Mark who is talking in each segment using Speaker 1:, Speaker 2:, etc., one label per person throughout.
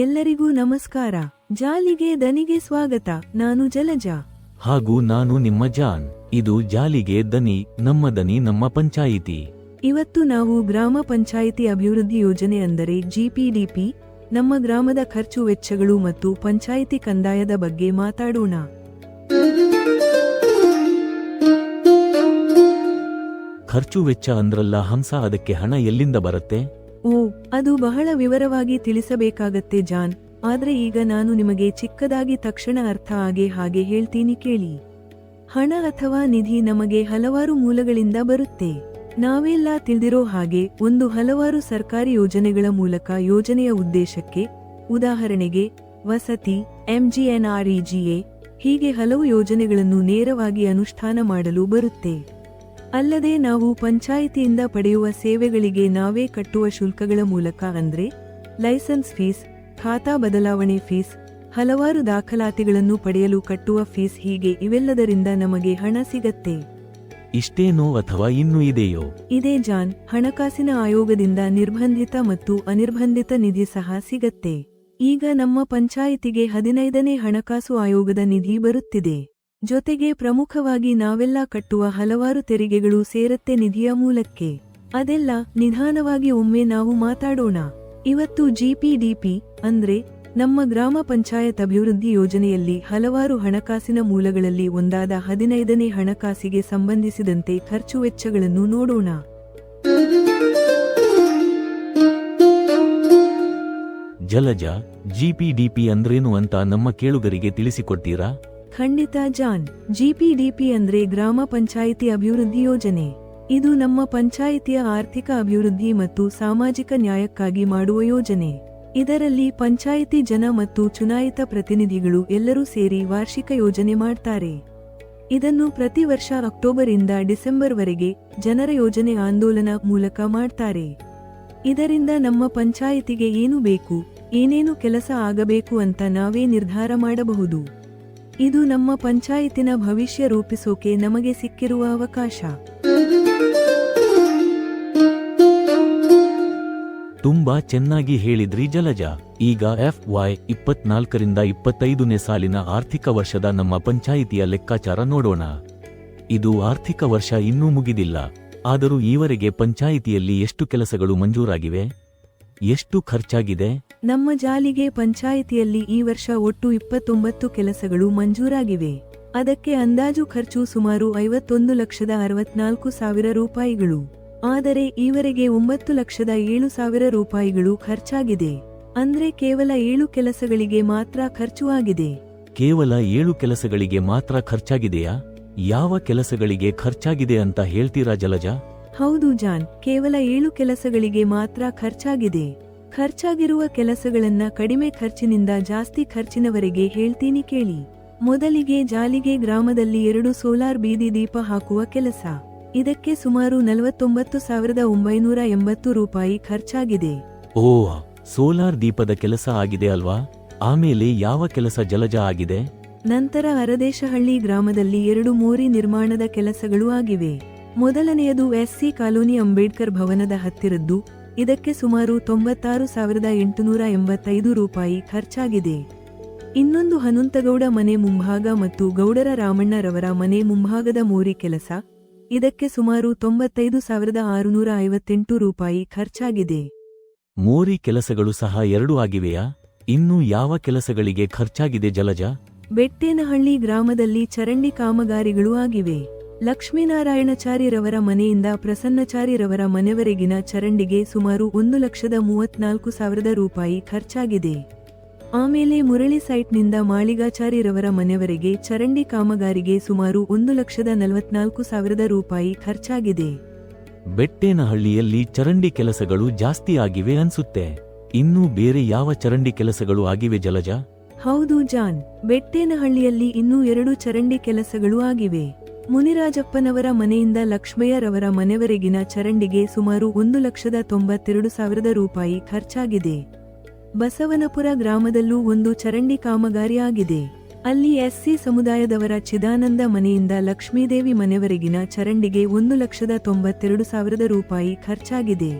Speaker 1: ಎಲ್ಲರಿಗೂ ನಮಸ್ಕಾರ. ಜಾಲಿಗೆ ದನಿಗೆ ಸ್ವಾಗತ. ನಾನು ಜಲಜ.
Speaker 2: ಹಾಗೂ ನಾನು ನಿಮ್ಮ ಜಾನ್. ಇದು ಜಾಲಿಗೆ ದನಿ, ನಮ್ಮ ದನಿ, ನಮ್ಮ ಪಂಚಾಯಿತಿ.
Speaker 1: ಇವತ್ತು ನಾವು ಗ್ರಾಮ ಪಂಚಾಯಿತಿ ಅಭಿವೃದ್ಧಿ ಯೋಜನೆ ಅಂದರೆ GPDP, ನಮ್ಮ ಗ್ರಾಮದ ಖರ್ಚು ವೆಚ್ಚಗಳು ಮತ್ತು ಪಂಚಾಯಿತಿ ಕಂದಾಯದ ಬಗ್ಗೆ ಮಾತಾಡೋಣ.
Speaker 2: ಖರ್ಚು ವೆಚ್ಚ ಅಂದ್ರಲ್ಲ ಹಂಸ, ಅದಕ್ಕೆ ಹಣ ಎಲ್ಲಿಂದ ಬರುತ್ತೆ?
Speaker 1: ಅದು ಬಹಳ ವಿವರವಾಗಿ ತಿಳಿಸಬೇಕಾಗತ್ತೆ ಜಾನ್, ಆದ್ರೆ ಈಗ ನಾನು ನಿಮಗೆ ಚಿಕ್ಕದಾಗಿ ತಕ್ಷಣ ಅರ್ಥ ಹಾಗೆ ಹೇಳ್ತೀನಿ ಕೇಳಿ. ಹಣ ಅಥವಾ ನಿಧಿ ನಮಗೆ ಹಲವಾರು ಮೂಲಗಳಿಂದ ಬರುತ್ತೆ. ನಾವೆಲ್ಲ ತಿಳಿದಿರೋ ಹಾಗೆ ಹಲವಾರು ಸರ್ಕಾರಿ ಯೋಜನೆಗಳ ಮೂಲಕ ಯೋಜನೆಯ ಉದ್ದೇಶಕ್ಕೆ, ಉದಾಹರಣೆಗೆ ವಸತಿ, MGNREGA, ಹೀಗೆ ಹಲವು ಯೋಜನೆಗಳನ್ನು ನೇರವಾಗಿ ಅನುಷ್ಠಾನ ಮಾಡಲು ಬರುತ್ತೆ. ಅಲ್ಲದೆ ನಾವು ಪಂಚಾಯಿತಿಯಿಂದ ಪಡೆಯುವ ಸೇವೆಗಳಿಗೆ ನಾವೇ ಕಟ್ಟುವ ಶುಲ್ಕಗಳ ಮೂಲಕ ಅಂದ್ರೆ ಲೈಸೆನ್ಸ್ ಫೀಸ್, ಖಾತಾ ಬದಲಾವಣೆ ಫೀಸ್, ಹಲವಾರು ದಾಖಲಾತಿಗಳನ್ನು ಪಡೆಯಲು ಕಟ್ಟುವ ಫೀಸ್, ಹೀಗೆ ಇವೆಲ್ಲದರಿಂದ ನಮಗೆ ಹಣ ಸಿಗತ್ತೆ.
Speaker 2: ಇಷ್ಟೇನೋ ಅಥವಾ ಇನ್ನೂ ಇದೆಯೋ?
Speaker 1: ಇದೇ ಜಾನ್, ಹಣಕಾಸಿನ ಆಯೋಗದಿಂದ ನಿರ್ಬಂಧಿತ ಮತ್ತು ಅನಿರ್ಬಂಧಿತ ನಿಧಿ ಸಹ ಸಿಗತ್ತೆ. ಈಗ ನಮ್ಮ ಪಂಚಾಯಿತಿಗೆ 15ನೇ ಹಣಕಾಸು ಆಯೋಗದ ನಿಧಿ ಬರುತ್ತಿದೆ. ಜೊತೆಗೆ ಪ್ರಮುಖವಾಗಿ ನಾವೆಲ್ಲ ಕಟ್ಟುವ ಹಲವಾರು ತೆರಿಗೆಗಳು ಸೇರತ್ತೆ ನಿಧಿಯ ಮೂಲಕ್ಕೆ. ಅದೆಲ್ಲ ನಿಧಾನವಾಗಿ ಒಮ್ಮೆ ನಾವು ಮಾತಾಡೋಣ. ಇವತ್ತು GPDP ಅಂದ್ರೆ ನಮ್ಮ ಗ್ರಾಮ ಪಂಚಾಯತ್ ಅಭಿವೃದ್ಧಿ ಯೋಜನೆಯಲ್ಲಿ ಹಲವಾರು ಹಣಕಾಸಿನ ಮೂಲಗಳಲ್ಲಿ ಒಂದಾದ 15ನೇ ಹಣಕಾಸಿಗೆ ಸಂಬಂಧಿಸಿದಂತೆ ಖರ್ಚು ವೆಚ್ಚಗಳನ್ನು ನೋಡೋಣ.
Speaker 2: ಜಲಜ, GPDP ಅಂದ್ರೇನು ಅಂತ ನಮ್ಮ ಕೇಳುಗರಿಗೆ ತಿಳಿಸಿಕೊಡ್ತೀರಾ?
Speaker 1: ಖಂಡಿತ ಜಾನ್. GPDP ಅಂದ್ರೆ ಗ್ರಾಮ ಪಂಚಾಯಿತಿ ಅಭಿವೃದ್ಧಿ ಯೋಜನೆ. ಇದು ನಮ್ಮ ಪಂಚಾಯಿತಿಯ ಆರ್ಥಿಕ ಅಭಿವೃದ್ಧಿ ಮತ್ತು ಸಾಮಾಜಿಕ ನ್ಯಾಯಕ್ಕಾಗಿ ಮಾಡುವ ಯೋಜನೆ. ಇದರಲ್ಲಿ ಪಂಚಾಯಿತಿ ಜನ ಮತ್ತು ಚುನಾಯಿತ ಪ್ರತಿನಿಧಿಗಳು ಎಲ್ಲರೂ ಸೇರಿ ವಾರ್ಷಿಕ ಯೋಜನೆ ಮಾಡ್ತಾರೆ. ಇದನ್ನು ಪ್ರತಿ ವರ್ಷ ಅಕ್ಟೋಬರ್ ಇಂದ ಡಿಸೆಂಬರ್ ವರೆಗೆ ಜನರ ಯೋಜನೆ ಆಂದೋಲನ ಮೂಲಕ ಮಾಡ್ತಾರೆ. ಇದರಿಂದ ನಮ್ಮ ಪಂಚಾಯಿತಿಗೆ ಏನು ಬೇಕು, ಏನೇನು ಕೆಲಸ ಆಗಬೇಕು ಅಂತ ನಾವೇ ನಿರ್ಧಾರ ಮಾಡಬಹುದು. ಇದು ನಮ್ಮ ಪಂಚಾಯಿತಿನ ಭವಿಷ್ಯ ರೂಪಿಸೋಕೆ ನಮಗೆ ಸಿಕ್ಕಿರುವ ಅವಕಾಶ.
Speaker 2: ತುಂಬಾ ಚೆನ್ನಾಗಿ ಹೇಳಿದ್ರಿ ಜಲಜ. ಈಗ FY 24ರಿಂದ 25ನೇ ಸಾಲಿನ ಆರ್ಥಿಕ ವರ್ಷದ ನಮ್ಮ ಪಂಚಾಯಿತಿಯ ಲೆಕ್ಕಾಚಾರ ನೋಡೋಣ. ಇದು ಆರ್ಥಿಕ ವರ್ಷ ಇನ್ನೂ ಮುಗಿದಿಲ್ಲ. ಆದರೂ ಈವರೆಗೆ ಪಂಚಾಯಿತಿಯಲ್ಲಿ ಎಷ್ಟು ಕೆಲಸಗಳು ಮಂಜೂರಾಗಿವೆ, ಎಷ್ಟು ಖರ್ಚಾಗಿದೆ?
Speaker 1: ನಮ್ಮ ಜಾಲಿಗೆ ಪಂಚಾಯಿತಿಯಲ್ಲಿ ಈ ವರ್ಷ ಒಟ್ಟು 29 ಕೆಲಸಗಳು ಮಂಜೂರಾಗಿವೆ. ಅದಕ್ಕೆ ಅಂದಾಜು ಖರ್ಚು ಸುಮಾರು 51,64,000 ರೂಪಾಯಿಗಳು. ಆದರೆ ಈವರೆಗೆ 9,07,000 ರೂಪಾಯಿಗಳು ಖರ್ಚಾಗಿದೆ. ಅಂದ್ರೆ ಕೇವಲ 7 ಕೆಲಸಗಳಿಗೆ ಮಾತ್ರ ಖರ್ಚು ಆಗಿದೆ.
Speaker 2: ಕೇವಲ 7 ಕೆಲಸಗಳಿಗೆ ಮಾತ್ರ ಖರ್ಚಾಗಿದೆಯಾ? ಯಾವ ಕೆಲಸಗಳಿಗೆ ಖರ್ಚಾಗಿದೆ ಅಂತ ಹೇಳ್ತೀರಾ ಜಲಜ?
Speaker 1: ಹೌದು ಜಾನ್, ಕೇವಲ 7 ಕೆಲಸಗಳಿಗೆ ಮಾತ್ರ ಖರ್ಚಾಗಿದೆ. ಖರ್ಚಾಗಿರುವ ಕೆಲಸಗಳನ್ನ ಕಡಿಮೆ ಖರ್ಚಿನಿಂದ ಜಾಸ್ತಿ ಖರ್ಚಿನವರೆಗೆ ಹೇಳ್ತೀನಿ ಕೇಳಿ. ಮೊದಲಿಗೆ ಜಾಲಿಗೆ ಗ್ರಾಮದಲ್ಲಿ 2 ಸೋಲಾರ್ ಬೀದಿ ದೀಪ ಹಾಕುವ ಕೆಲಸ. ಇದಕ್ಕೆ ಸುಮಾರು 49,980 ರೂಪಾಯಿ ಖರ್ಚಾಗಿದೆ.
Speaker 2: ಓಹ್, ಸೋಲಾರ್ ದೀಪದ ಕೆಲಸ ಆಗಿದೆ ಅಲ್ವಾ? ಆಮೇಲೆ ಯಾವ ಕೆಲಸ ಜಲಜ ಆಗಿದೆ?
Speaker 1: ನಂತರ ಅರದೇಶಹಳ್ಳಿ ಗ್ರಾಮದಲ್ಲಿ 2 ಮೋರಿ ನಿರ್ಮಾಣದ ಕೆಲಸಗಳು ಆಗಿವೆ. ಮೊದಲನೆಯದು SC ಕಾಲೋನಿ ಅಂಬೇಡ್ಕರ್ ಭವನದ ಹತ್ತಿರದ್ದು. ಇದಕ್ಕೆ ಸುಮಾರು 96,885 ರೂಪಾಯಿ ಖರ್ಚಾಗಿದೆ. ಇನ್ನೊಂದು ಹನುಂತಗೌಡ ಮನೆ ಮುಂಭಾಗ ಮತ್ತು ಗೌಡರ ರಾಮಣ್ಣರವರ ಮನೆ ಮುಂಭಾಗದ ಮೋರಿ ಕೆಲಸ. ಇದಕ್ಕೆ ಸುಮಾರು 95,658 ರೂಪಾಯಿ ಖರ್ಚಾಗಿದೆ.
Speaker 2: ಮೋರಿ ಕೆಲಸಗಳು ಸಹ 2 ಆಗಿವೆಯಾ? ಇನ್ನು ಯಾವ ಕೆಲಸಗಳಿಗೆ ಖರ್ಚಾಗಿದೆ ಜಲಜ?
Speaker 1: ಬೆಟ್ಟೇನಹಳ್ಳಿ ಗ್ರಾಮದಲ್ಲಿ ಚರಂಡಿ ಕಾಮಗಾರಿಗಳು ಆಗಿವೆ. ಲಕ್ಷ್ಮೀನಾರಾಯಣಚಾರಿರವರ ಮನೆಯಿಂದ ಪ್ರಸನ್ನಚಾರಿರವರ ಮನೆವರೆಗಿನ ಚರಂಡಿಗೆ ಸುಮಾರು 1,34,000 ರೂಪಾಯಿ ಖರ್ಚಾಗಿದೆ. ಆಮೇಲೆ ಮುರಳಿ ಸೈಟ್ನಿಂದ ಮಾಳಿಗಾಚಾರಿರವರ ಮನೆವರೆಗೆ ಚರಂಡಿ ಕಾಮಗಾರಿಗೆ ಸುಮಾರು 1,44,000 ರೂಪಾಯಿ ಖರ್ಚಾಗಿದೆ.
Speaker 2: ಬೆಟ್ಟೇನಹಳ್ಳಿಯಲ್ಲಿ ಚರಂಡಿ ಕೆಲಸಗಳು ಜಾಸ್ತಿ ಆಗಿವೆ ಅನ್ಸುತ್ತೆ. ಇನ್ನೂ ಬೇರೆ ಯಾವ ಚರಂಡಿ ಕೆಲಸಗಳು ಆಗಿವೆ ಜಲಜ?
Speaker 1: ಹೌದು ಜಾನ್, ಬೆಟ್ಟೇನಹಳ್ಳಿಯಲ್ಲಿ ಇನ್ನೂ 2 ಚರಂಡಿ ಕೆಲಸಗಳು ಆಗಿವೆ. ಮುನಿರಾಜಪ್ಪನವರ ಮನೆಯಿಂದ ಲಕ್ಷ್ಮಯ್ಯರವರ ಮನೆವರೆಗಿನ ಚರಂಡಿಗೆ ಸುಮಾರು 1,92,000 ರೂಪಾಯಿ ಖರ್ಚಾಗಿದೆ. ಬಸವನಪುರ ಗ್ರಾಮದಲ್ಲೂ ಒಂದು ಚರಂಡಿ ಕಾಮಗಾರಿ ಆಗಿದೆ. ಅಲ್ಲಿ SC ಸಮುದಾಯದವರ ಚಿದಾನಂದ ಮನೆಯಿಂದ ಲಕ್ಷ್ಮೀದೇವಿ ಮನೆವರೆಗಿನ ಚರಂಡಿಗೆ 1,92,000 ರೂಪಾಯಿ ಖರ್ಚಾಗಿದೆ.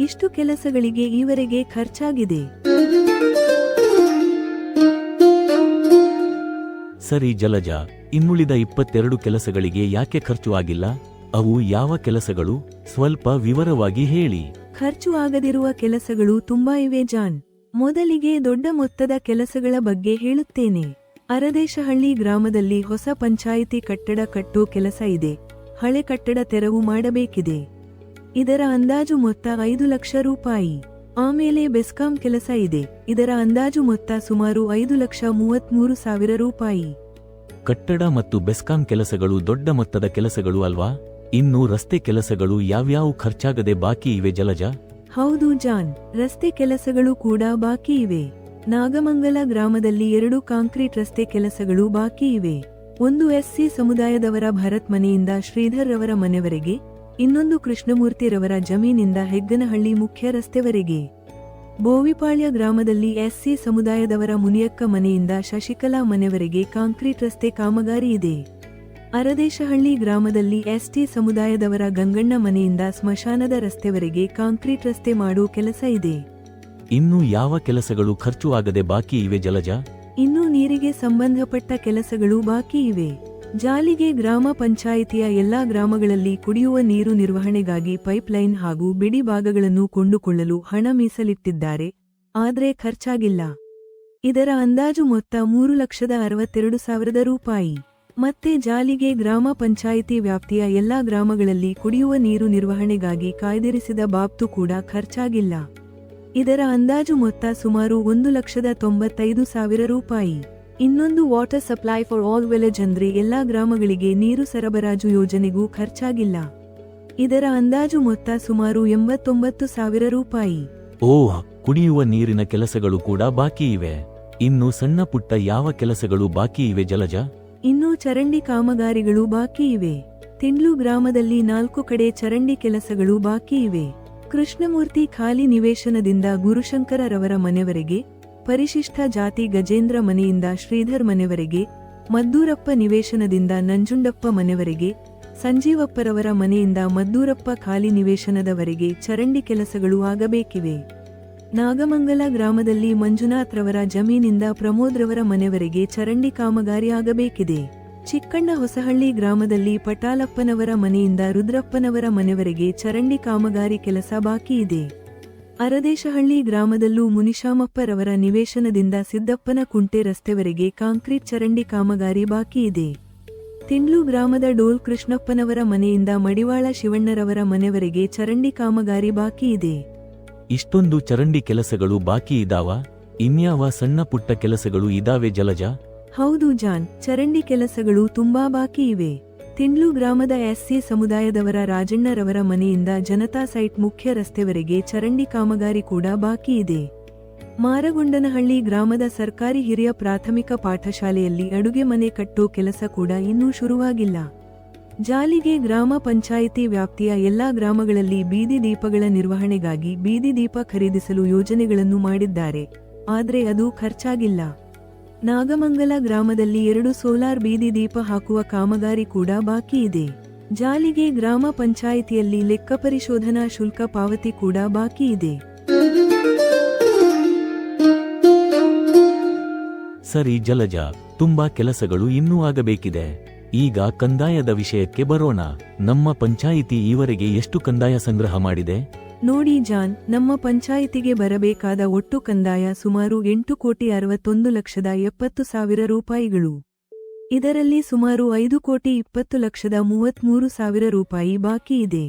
Speaker 1: ಇಷ್ಟು ಕೆಲಸಗಳಿಗೆ ಈವರೆಗೆ ಖರ್ಚಾಗಿದೆ.
Speaker 2: ಸರಿ ಜಲಜ, ಇನ್ನುಳಿದ 22 ಕೆಲಸಗಳಿಗೆ ಯಾಕೆ ಖರ್ಚು ಆಗಿಲ್ಲ? ಅವು ಯಾವ ಕೆಲಸಗಳು? ಸ್ವಲ್ಪ ವಿವರವಾಗಿ ಹೇಳಿ.
Speaker 1: ಖರ್ಚು ಆಗದಿರುವ ಕೆಲಸಗಳು ತುಂಬಾ ಇವೆ ಜಾನ್. ಮೊದಲಿಗೆ ದೊಡ್ಡ ಮೊತ್ತದ ಕೆಲಸಗಳ ಬಗ್ಗೆ ಹೇಳುತ್ತೇನೆ. ಅರದೇಶಹಳ್ಳಿ ಗ್ರಾಮದಲ್ಲಿ ಹೊಸ ಪಂಚಾಯಿತಿ ಕಟ್ಟಡ ಕಟ್ಟೋ ಕೆಲಸ ಇದೆ. ಹಳೆ ಕಟ್ಟಡ ತೆರವು ಮಾಡಬೇಕಿದೆ. ಇದರ ಅಂದಾಜು ಮೊತ್ತ 5 ಲಕ್ಷ ರೂಪಾಯಿ. ಆಮೇಲೆ ಬೆಸ್ಕಾಂ ಕೆಲಸ ಇದೆ. ಇದರ ಅಂದಾಜು ಮೊತ್ತ ಸುಮಾರು 5,33,000 ರೂಪಾಯಿ.
Speaker 2: ಕಟ್ಟಡ ಮತ್ತು ಬೆಸ್ಕಾಂ ಕೆಲಸಗಳು ದೊಡ್ಡ ಮೊತ್ತದ ಕೆಲಸಗಳು ಅಲ್ವಾ? ಇನ್ನು ರಸ್ತೆ ಕೆಲಸಗಳು ಯಾವ್ಯಾವು ಖರ್ಚಾಗದೆ ಬಾಕಿ ಇವೆ ಜಲಜ?
Speaker 1: ಹೌದು ಜಾನ್, ರಸ್ತೆ ಕೆಲಸಗಳು ಕೂಡ ಬಾಕಿ ಇವೆ. ನಾಗಮಂಗಲ ಗ್ರಾಮದಲ್ಲಿ 2 ಕಾಂಕ್ರೀಟ್ ರಸ್ತೆ ಕೆಲಸಗಳು ಬಾಕಿ ಇವೆ. ಒಂದು ಎಸ್ಸಿ ಸಮುದಾಯದವರ ಭರತ್ ಮನೆಯಿಂದ ಶ್ರೀಧರ್ ರವರ ಮನೆವರೆಗೆ, ಇನ್ನೊಂದು ಕೃಷ್ಣಮೂರ್ತಿರವರ ಜಮೀನಿಂದ ಹೆಗ್ಗನಹಳ್ಳಿ ಮುಖ್ಯ ರಸ್ತೆವರೆಗೆ. ಬೋವಿಪಾಳ್ಯ ಗ್ರಾಮದಲ್ಲಿ ಎಸ್ಸಿ ಸಮುದಾಯದವರ ಮುನಿಯಕ್ಕ ಮನೆಯಿಂದ ಶಶಿಕಲಾ ಮನೆವರೆಗೆ ಕಾಂಕ್ರೀಟ್ ರಸ್ತೆ ಕಾಮಗಾರಿ ಇದೆ. ಅರದೇಶಹಳ್ಳಿ ಗ್ರಾಮದಲ್ಲಿ ಎಸ್ಟಿ ಸಮುದಾಯದವರ ಗಂಗಣ್ಣ ಮನೆಯಿಂದ ಸ್ಮಶಾನದ ರಸ್ತೆವರೆಗೆ ಕಾಂಕ್ರೀಟ್ ರಸ್ತೆ ಮಾಡೋ ಕೆಲಸ ಇದೆ.
Speaker 2: ಇನ್ನು ಯಾವ ಕೆಲಸಗಳು ಖರ್ಚು ಆಗದೆ ಬಾಕಿ ಇವೆ ಜಲಜ?
Speaker 1: ಇನ್ನು ನೀರಿಗೆ ಸಂಬಂಧಪಟ್ಟ ಕೆಲಸಗಳು ಬಾಕಿ ಇವೆ. ಜಾಲಿಗೆ ಗ್ರಾಮ ಪಂಚಾಯಿತಿಯ ಎಲ್ಲಾ ಗ್ರಾಮಗಳಲ್ಲಿ ಕುಡಿಯುವ ನೀರು ನಿರ್ವಹಣೆಗಾಗಿ ಪೈಪ್ಲೈನ್ ಹಾಗೂ ಬಿಡಿ ಭಾಗಗಳನ್ನು ಕೊಂಡುಕೊಳ್ಳಲು ಹಣ ಮೀಸಲಿಟ್ಟಿದ್ದಾರೆ. ಆದ್ರೆ ಖರ್ಚಾಗಿಲ್ಲ. ಇದರ ಅಂದಾಜು ಮೊತ್ತ 3,62,000 ರೂಪಾಯಿ. ಮತ್ತೆ ಜಾಲಿಗೆ ಗ್ರಾಮ ಪಂಚಾಯಿತಿ ವ್ಯಾಪ್ತಿಯ ಎಲ್ಲಾ ಗ್ರಾಮಗಳಲ್ಲಿ ಕುಡಿಯುವ ನೀರು ನಿರ್ವಹಣೆಗಾಗಿ ಕಾಯ್ದಿರಿಸಿದ ಬಾಬ್ತು ಕೂಡ ಖರ್ಚಾಗಿಲ್ಲ. ಇದರ ಅಂದಾಜು ಮೊತ್ತ ಸುಮಾರು 1,95,000 ರೂಪಾಯಿ. ಇನ್ನೊಂದು water supply for all village ಅಂದ್ರೆ ಎಲ್ಲಾ ಗ್ರಾಮಗಳಿಗೆ ನೀರು ಸರಬರಾಜು ಯೋಜನೆಗೂ ಖರ್ಚಾಗಿಲ್ಲ. ಇದರ ಅಂದಾಜು ಮೊತ್ತ ಸುಮಾರು 89,000 ರೂಪಾಯಿ.
Speaker 2: ಓಹ್, ಕುಡಿಯುವ ನೀರಿನ ಕೆಲಸಗಳು ಕೂಡ ಬಾಕಿ ಇವೆ. ಇನ್ನು ಸಣ್ಣ ಪುಟ್ಟ ಯಾವ ಕೆಲಸಗಳು ಬಾಕಿ ಇವೆ ಜಲಜ?
Speaker 1: ಇನ್ನು ಚರಂಡಿ ಕಾಮಗಾರಿಗಳು ಬಾಕಿ ಇವೆ. ತಿಂಡ್ಲು ಗ್ರಾಮದಲ್ಲಿ 4 ಕಡೆ ಚರಂಡಿ ಕೆಲಸಗಳು ಬಾಕಿ ಇವೆ. ಕೃಷ್ಣಮೂರ್ತಿ ಖಾಲಿ ನಿವೇಶನದಿಂದ ಗುರುಶಂಕರ ರವರ ಮನೆವರೆಗೆ, ಪರಿಶಿಷ್ಟ ಜಾತಿ ಗಜೇಂದ್ರ ಮನೆಯಿಂದ ಶ್ರೀಧರ್ ಮನೆವರೆಗೆ, ಮದ್ದೂರಪ್ಪ ನಿವೇಶನದಿಂದ ನಂಜುಂಡಪ್ಪ ಮನೆವರೆಗೆ, ಸಂಜೀವಪ್ಪರವರ ಮನೆಯಿಂದ ಮದ್ದೂರಪ್ಪ ಖಾಲಿ ನಿವೇಶನದವರೆಗೆ ಚರಂಡಿ ಕೆಲಸಗಳು ಆಗಬೇಕಿವೆ. ನಾಗಮಂಗಲ ಗ್ರಾಮದಲ್ಲಿ ಮಂಜುನಾಥ್ ರವರ ಜಮೀನಿಂದ ಪ್ರಮೋದ್ ರವರ ಮನೆವರೆಗೆ ಚರಂಡಿ ಕಾಮಗಾರಿ ಆಗಬೇಕಿದೆ. ಚಿಕ್ಕಣ್ಣ ಹೊಸಹಳ್ಳಿ ಗ್ರಾಮದಲ್ಲಿ ಪಟಾಲಪ್ಪನವರ ಮನೆಯಿಂದ ರುದ್ರಪ್ಪನವರ ಮನೆವರೆಗೆ ಚರಂಡಿ ಕಾಮಗಾರಿ ಕೆಲಸ ಬಾಕಿ ಇದೆ. ಅರದೇಶಹಳ್ಳಿ ಗ್ರಾಮದಲ್ಲೂ ಮುನಿಶಾಮಪ್ಪರವರ ನಿವೇಶನದಿಂದ ಸಿದ್ದಪ್ಪನ ಕುಂಟೆ ರಸ್ತೆವರೆಗೆ ಕಾಂಕ್ರೀಟ್ ಚರಂಡಿ ಕಾಮಗಾರಿ ಬಾಕಿ ಇದೆ. ತಿಂಡ್ಲು ಗ್ರಾಮದ ಡೋಲ್ ಕೃಷ್ಣಪ್ಪನವರ ಮನೆಯಿಂದ ಮಡಿವಾಳ ಶಿವಣ್ಣರವರ ಮನೆವರೆಗೆ ಚರಂಡಿ ಕಾಮಗಾರಿ ಬಾಕಿ ಇದೆ.
Speaker 2: ಇಷ್ಟೊಂದು ಚರಂಡಿ ಕೆಲಸಗಳು ಬಾಕಿ ಇದಾವ? ಇನ್ಯಾವ ಸಣ್ಣ ಪುಟ್ಟ ಕೆಲಸಗಳು ಇದಾವೆ ಜಲಜ?
Speaker 1: ಹೌದು ಜಾನ್, ಚರಂಡಿ ಕೆಲಸಗಳು ತುಂಬಾ ಬಾಕಿ ಇವೆ. ತಿಂಡ್ಲು ಗ್ರಾಮದ ಎಸ್ಸಿ ಸಮುದಾಯದವರ ರಾಜಣ್ಣರವರ ಮನೆಯಿಂದ ಜನತಾ ಸೈಟ್ ಮುಖ್ಯ ರಸ್ತೆವರೆಗೆ ಚರಂಡಿ ಕಾಮಗಾರಿ ಕೂಡ ಬಾಕಿ ಇದೆ. ಮಾರಗೊಂಡನಹಳ್ಳಿ ಗ್ರಾಮದ ಸರ್ಕಾರಿ ಹಿರಿಯ ಪ್ರಾಥಮಿಕ ಪಾಠಶಾಲೆಯಲ್ಲಿ ಅಡುಗೆ ಮನೆ ಕಟ್ಟೋ ಕೆಲಸ ಕೂಡ ಇನ್ನೂ ಶುರುವಾಗಿಲ್ಲ. ಜಾಲಿಗೆ ಗ್ರಾಮ ಪಂಚಾಯಿತಿ ವ್ಯಾಪ್ತಿಯ ಎಲ್ಲಾ ಗ್ರಾಮಗಳಲ್ಲಿ ಬೀದಿ ದೀಪಗಳ ನಿರ್ವಹಣೆಗಾಗಿ ಬೀದಿ ದೀಪ ಖರೀದಿಸಲು ಯೋಜನೆಗಳನ್ನು ಮಾಡಿದ್ದಾರೆ. ಆದ್ರೆ ಅದು ಖರ್ಚಾಗಿಲ್ಲ. ನಾಗಮಂಗಲ ಗ್ರಾಮದಲ್ಲಿ 2 ಸೋಲಾರ್ ಬೀದಿ ದೀಪ ಹಾಕುವ ಕಾಮಗಾರಿ ಕೂಡ ಬಾಕಿ ಇದೆ. ಜಾಲಿಗೆ ಗ್ರಾಮ ಪಂಚಾಯಿತಿಯಲ್ಲಿ ಲೆಕ್ಕ ಪರಿಶೋಧನಾ ಶುಲ್ಕ ಪಾವತಿ ಕೂಡ ಬಾಕಿ ಇದೆ.
Speaker 2: ಸರಿ ಜಲಜ, ತುಂಬಾ ಕೆಲಸಗಳು ಇನ್ನೂ ಆಗಬೇಕಿದೆ. ಈಗ ಕಂದಾಯದ ವಿಷಯಕ್ಕೆ ಬರೋಣ. ನಮ್ಮ ಪಂಚಾಯಿತಿ ಈವರೆಗೆ ಎಷ್ಟು ಕಂದಾಯ ಸಂಗ್ರಹ ಮಾಡಿದೆ?
Speaker 1: ನೋಡಿ ಜಾನ್, ನಮ್ಮ ಪಂಚಾಯಿತಿಗೆ ಬರಬೇಕಾದ ಒಟ್ಟು ಕಂದಾಯ ಸುಮಾರು 8,61,70,000 ರೂಪಾಯಿಗಳು. ಇದರಲ್ಲಿ ಸುಮಾರು 5,20,33,000 ರೂಪಾಯಿ ಬಾಕಿ ಇದೆ.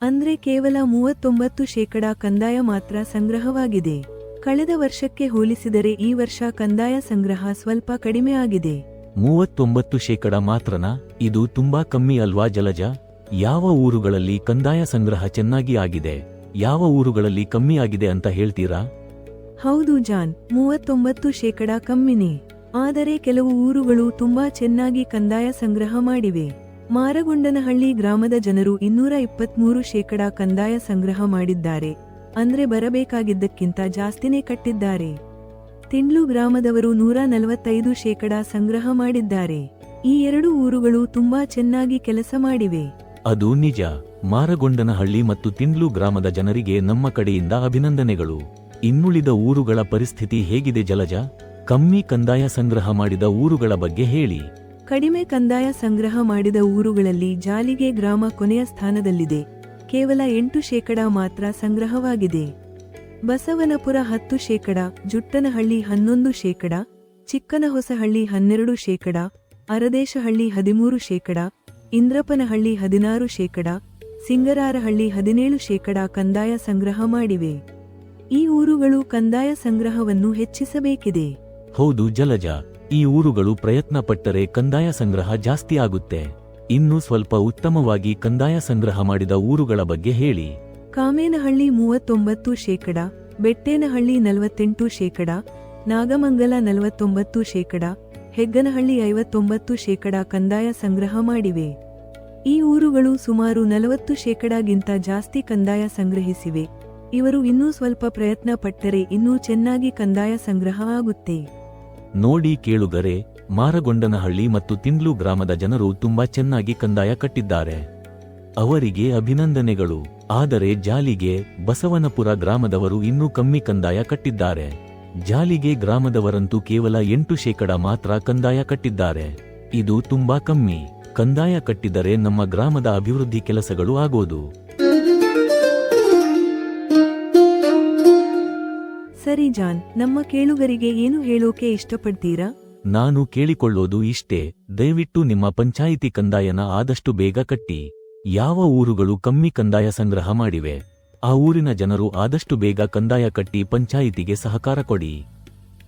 Speaker 1: ಅಂದ್ರೆ ಕೇವಲ 39% ಕಂದಾಯ ಮಾತ್ರ ಸಂಗ್ರಹವಾಗಿದೆ. ಕಳೆದ ವರ್ಷಕ್ಕೆ ಹೋಲಿಸಿದರೆ ಈ ವರ್ಷ ಕಂದಾಯ ಸಂಗ್ರಹ ಸ್ವಲ್ಪ ಕಡಿಮೆ ಆಗಿದೆ.
Speaker 2: 39% ಮಾತ್ರನಾ? ಇದು ತುಂಬಾ ಕಮ್ಮಿ ಅಲ್ವಾ ಜಲಜ? ಯಾವ ಊರುಗಳಲ್ಲಿ ಕಂದಾಯ ಸಂಗ್ರಹ ಚೆನ್ನಾಗಿ ಆಗಿದೆ, ಯಾವ ಊರುಗಳಲ್ಲಿ ಕಮ್ಮಿ ಆಗಿದೆ ಅಂತ ಹೇಳ್ತೀರಾ?
Speaker 1: ಹೌದು ಜಾನ್, 39% ಕಮ್ಮಿನೇ. ಆದರೆ ಕೆಲವು ಊರುಗಳು ತುಂಬಾ ಚೆನ್ನಾಗಿ ಕಂದಾಯ ಸಂಗ್ರಹ ಮಾಡಿವೆ. ಮಾರಗೊಂಡನಹಳ್ಳಿ ಗ್ರಾಮದ ಜನರು 223% ಕಂದಾಯ ಸಂಗ್ರಹ ಮಾಡಿದ್ದಾರೆ. ಅಂದ್ರೆ ಬರಬೇಕಾಗಿದ್ದಕ್ಕಿಂತ ಜಾಸ್ತಿನೇ ಕಟ್ಟಿದ್ದಾರೆ. ತಿಂಡ್ಲು ಗ್ರಾಮದವರು 145% ಸಂಗ್ರಹ ಮಾಡಿದ್ದಾರೆ. ಈ 2 ಊರುಗಳು ತುಂಬಾ ಚೆನ್ನಾಗಿ ಕೆಲಸ ಮಾಡಿವೆ.
Speaker 2: ಅದು ನಿಜ. ಮಾರಗೊಂಡನಹಳ್ಳಿ ಮತ್ತು ತಿಂಡ್ಲು ಗ್ರಾಮದ ಜನರಿಗೆ ನಮ್ಮ ಕಡೆಯಿಂದ ಅಭಿನಂದನೆಗಳು. ಇನ್ನುಳಿದ ಊರುಗಳ ಪರಿಸ್ಥಿತಿ ಹೇಗಿದೆ ಜಲಜ? ಕಮ್ಮಿ ಕಂದಾಯ ಸಂಗ್ರಹ ಮಾಡಿದ ಊರುಗಳ ಬಗ್ಗೆ ಹೇಳಿ.
Speaker 1: ಕಡಿಮೆ ಕಂದಾಯ ಸಂಗ್ರಹ ಮಾಡಿದ ಊರುಗಳಲ್ಲಿ ಜಾಲಿಗೆ ಗ್ರಾಮ ಕೊನೆಯ ಸ್ಥಾನದಲ್ಲಿದೆ. ಕೇವಲ 8% ಮಾತ್ರ ಸಂಗ್ರಹವಾಗಿದೆ. ಬಸವನಪುರ 10%, ಜುಟ್ಟನಹಳ್ಳಿ 11%, ಚಿಕ್ಕನಹೊಸಹಳ್ಳಿ 12%, ಅರದೇಶಹಳ್ಳಿ 13%, ಇಂದ್ರಪನಹಳ್ಳಿ 16%, ಸಿಂಗರಾರಹಳ್ಳಿ 17% ಕಂದಾಯ ಸಂಗ್ರಹ ಮಾಡಿವೆ. ಈ ಊರುಗಳು ಕಂದಾಯ ಸಂಗ್ರಹವನ್ನು ಹೆಚ್ಚಿಸಬೇಕಿದೆ.
Speaker 2: ಹೌದು ಜಲಜ, ಈ ಊರುಗಳು ಪ್ರಯತ್ನ ಪಟ್ಟರೆ ಕಂದಾಯ ಸಂಗ್ರಹ ಜಾಸ್ತಿ ಆಗುತ್ತೆ. ಇನ್ನು ಸ್ವಲ್ಪ ಉತ್ತಮವಾಗಿ ಕಂದಾಯ ಸಂಗ್ರಹ ಮಾಡಿದ ಊರುಗಳ ಬಗ್ಗೆ ಹೇಳಿ.
Speaker 1: ಕಾಮೇನಹಳ್ಳಿ 39%, ಬೆಟ್ಟೇನಹಳ್ಳಿ 48%, ನಾಗಮಂಗಲ 49%, ಹೆಗ್ಗನಹಳ್ಳಿ 59% ಕಂದಾಯ ಸಂಗ್ರಹ ಮಾಡಿವೆ. ಈ ಊರುಗಳು ಸುಮಾರು 40%ಗಿಂತ ಜಾಸ್ತಿ ಕಂದಾಯ ಸಂಗ್ರಹಿಸಿವೆ. ಇವರು ಇನ್ನೂ ಸ್ವಲ್ಪ ಪ್ರಯತ್ನ ಪಟ್ಟರೆ ಇನ್ನೂ ಚೆನ್ನಾಗಿ ಕಂದಾಯ ಸಂಗ್ರಹ ಆಗುತ್ತೆ.
Speaker 2: ನೋಡಿ ಕೇಳುಗರೆ, ಮಾರಗೊಂಡನಹಳ್ಳಿ ಮತ್ತು ತಿಂಡ್ಲು ಗ್ರಾಮದ ಜನರು ತುಂಬಾ ಚೆನ್ನಾಗಿ ಕಂದಾಯ ಕಟ್ಟಿದ್ದಾರೆ. ಅವರಿಗೆ ಅಭಿನಂದನೆಗಳು. ಆದರೆ ಜಾಲಿಗೆ, ಬಸವನಪುರ ಗ್ರಾಮದವರು ಇನ್ನೂ ಕಮ್ಮಿ ಕಂದಾಯ ಕಟ್ಟಿದ್ದಾರೆ. ಜಾಲಿಗೆ ಗ್ರಾಮದವರಂತೂ ಕೇವಲ 8% ಮಾತ್ರ ಕಂದಾಯ ಕಟ್ಟಿದ್ದಾರೆ. ಇದು ತುಂಬಾ ಕಮ್ಮಿ. ಕಂದಾಯ ಕಟ್ಟಿದರೆ ನಮ್ಮ ಗ್ರಾಮದ ಅಭಿವೃದ್ಧಿ ಕೆಲಸಗಳು ಆಗೋದು.
Speaker 1: ಸರಿ ಜಾನ್, ನಮ್ಮ ಕೇಳುಗರಿಗೆ ಏನು ಹೇಳೋಕೆ ಇಷ್ಟಪಡ್ತೀರಾ?
Speaker 2: ನಾನು ಕೇಳಿಕೊಳ್ಳೋದು ಇಷ್ಟೇ, ದಯವಿಟ್ಟು ನಿಮ್ಮ ಪಂಚಾಯಿತಿ ಕಂದಾಯನ ಆದಷ್ಟು ಬೇಗ ಕಟ್ಟಿ. ಯಾವ ಊರುಗಳು ಕಮ್ಮಿ ಕಂದಾಯ ಸಂಗ್ರಹ ಮಾಡಿವೆ ಆ ಊರಿನ ಜನರು ಆದಷ್ಟು ಬೇಗ ಕಂದಾಯ ಕಟ್ಟಿ ಪಂಚಾಯಿತಿಗೆ ಸಹಕಾರ ಕೊಡಿ.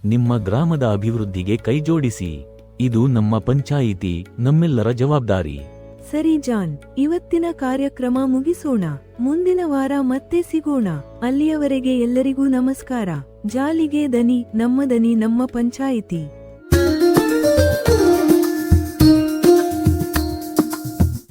Speaker 2: ನಿಮ್ಮ ಗ್ರಾಮದ ಅಭಿವೃದ್ಧಿಗೆ ಕೈಜೋಡಿಸಿ. ಇದು ನಮ್ಮ ಪಂಚಾಯಿತಿ, ನಮ್ಮೆಲ್ಲರ ಜವಾಬ್ದಾರಿ.
Speaker 1: ಸರಿ ಜಾನ್, ಇವತ್ತಿನ ಕಾರ್ಯಕ್ರಮ ಮುಗಿಸೋಣ. ಮುಂದಿನ ವಾರ ಮತ್ತೆ ಸಿಗೋಣ. ಅಲ್ಲಿಯವರೆಗೆ ಎಲ್ಲರಿಗೂ ನಮಸ್ಕಾರ. ಜಾಲಿಗೆ ದನಿ, ನಮ್ಮ ಪಂಚಾಯಿತಿ.